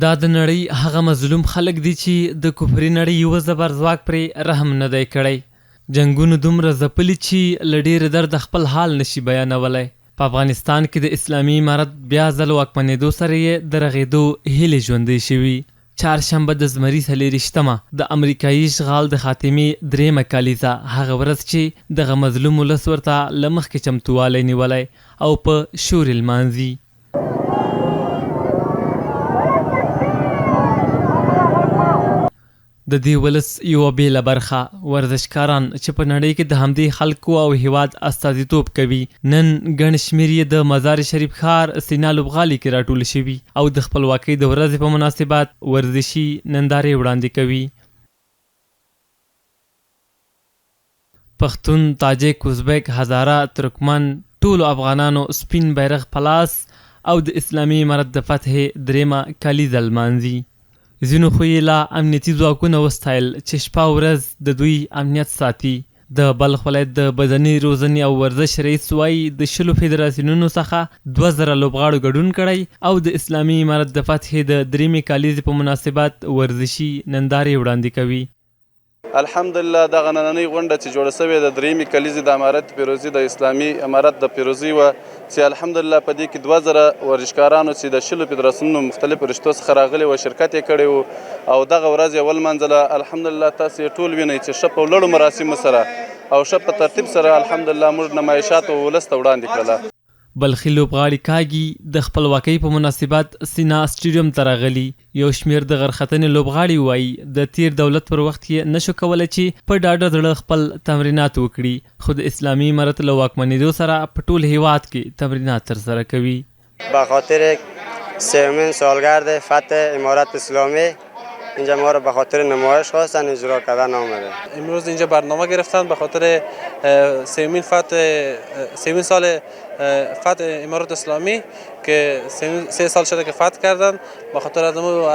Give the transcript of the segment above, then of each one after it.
دا د نړۍ هغه مظلوم خلک دي چې د کفري نړۍ یوه زبر ځواک پرې رحم نه دی کړی. جنګونو دومره ځپلي چې له ډېره درده خپل حال نشي بیانولی. په افغانستان کې د اسلامي امارت بیا ځل واکمنېدو سره یې د رغېدو هیلې ژوندۍ شوي. چهارشنبه د زمري 24مه د امریکایي اشغال د خاتمې 3مه کالیزه هغه ورځ چې دغه مظلوم ولس ورته له مخکې چمتووالی نیولی او په شور یې لمانځي. د دې ولس یوه بېله برخه ورزشکاران چې په نړۍ کې د همدې خلکو او هیواد استازیتوب کوي نن ګڼ شمېر یې د مزار شریف ښار سینا لوبغالي کې راټول شوي او د خپلواکۍ د ورځې په مناسبت ورزشي نندارې وړاندې کوي. پښتون، تاجک، ازبک، هزاره، ترکمن ټولو افغانانو سپین بیرغ په لاس او د اسلامي امارت د فتحې 3مه کالیزه لمانځي. ځینو خو یې لا امنیتي ځواکونه وستایل چې شپه ورځ د دوی امنیت ساتي. د بلخ ولایت د بدني روزنې او ورزش رئیس وایي د 10 فدراسیونونو څخه 2000 لوبغاړو ګډون کړی او د اسلامي امارت د فتحې د 3مې کالیزې په مناسبت ورزشي نندارې وړاندې کوي. الحمدلله دغه نننۍ غونډه چې جوړه شوې د 3مې کلیزې د امارت پیروزي د اسلامي امارت د پیروزي وه چې الحمدلله په دې کې 2000 ورزشکارانو چې د 10 فدراسیونونو مختلفو رشتو څخه راغلي وو شرکت یې کړی و او دغه ورځ یې ولمانځله. الحمدلله تاسو یې ټول وینئ چې ښه په لوړو مراسمو سره او ښه په ترتیب سره الحمدلله موږ نمایشات ولس ته وړاندې کړله. بلخي لوبغاړي کاږي د خپلواکۍ په مناسبت سینا سټیډیم ته راغلي. یو شمېر د غرختنې لوبغاړي وایي د تیر دولت پر وخت یې نشو کولی چې په ډاډه زړه خپل تمرینات وکړي خو د اسلامي امارت له واکمنېدو سره په ټول هیواد کې تمرینات ترسره کوي. به خاطر 3مین سالگرد فتح امارت اسلامی اینجا ما رو به خاطر نمایش خواستن اجرا کردن آمده. امروز اینجا برنامه گرفتن به خاطر 3مین سال فتح امارت اسلامی که 3 سال شده که فتح کردن. به خاطر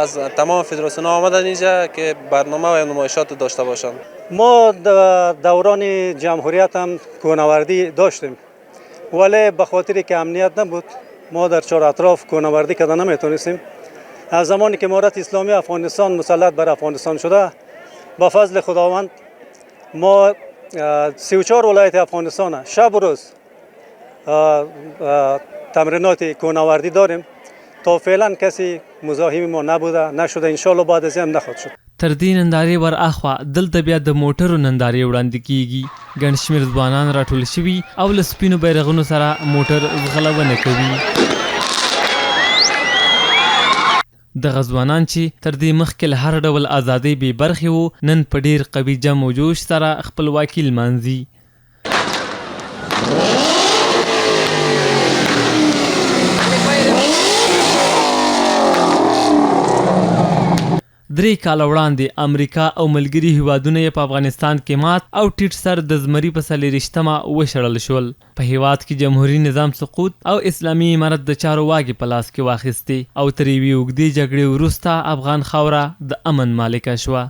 از تمام فدراسیون ها آمدن اینجا که برنامه و نمایشات داشته باشند. ما دوران جمهوریت هم کوهنوردی داشتیم ولی به خاطر که امنیت نبود ما در چهار اطراف کوهنوردی کردن نمیتونستیم. از زمانی که امارت اسلامی افغانستان مسلط بر افغانستان شده با فضل خداوند ما 34 ولایت افغانستان شب و روز تمرینات کوهنوردی داریم. تا فعلا کسی مزاحم ما نبوده نشده انشالله بعد از این نخواهد شد. تر دې نندارې ور اخوا دلته بیا د موټرو نندارې وړاندې کیږي. ګڼ شمېر ځوانان راټول شوي او له سپینو بیرغونو سره موټر ځغلونه کوي. دغه ځوانان چې تر دې مخکې له هر ډول ازادۍ بې برخې وو نن په ډېر قوي جم و جوش سره خپلواکي لمانځي. درې کاله وړاندې امریکا او ملګري هیوادونه یې په افغانستان کې مات او ټیټ سر د زمري په 24مه وشړل شول. په هیواد کې جمهوري نظام سقوط او اسلامي امارت د چارو واګې په لاس کې واخیستې او تر یوې اوږدې جګړې وروسته افغان خاوره د امن مالکه شوه.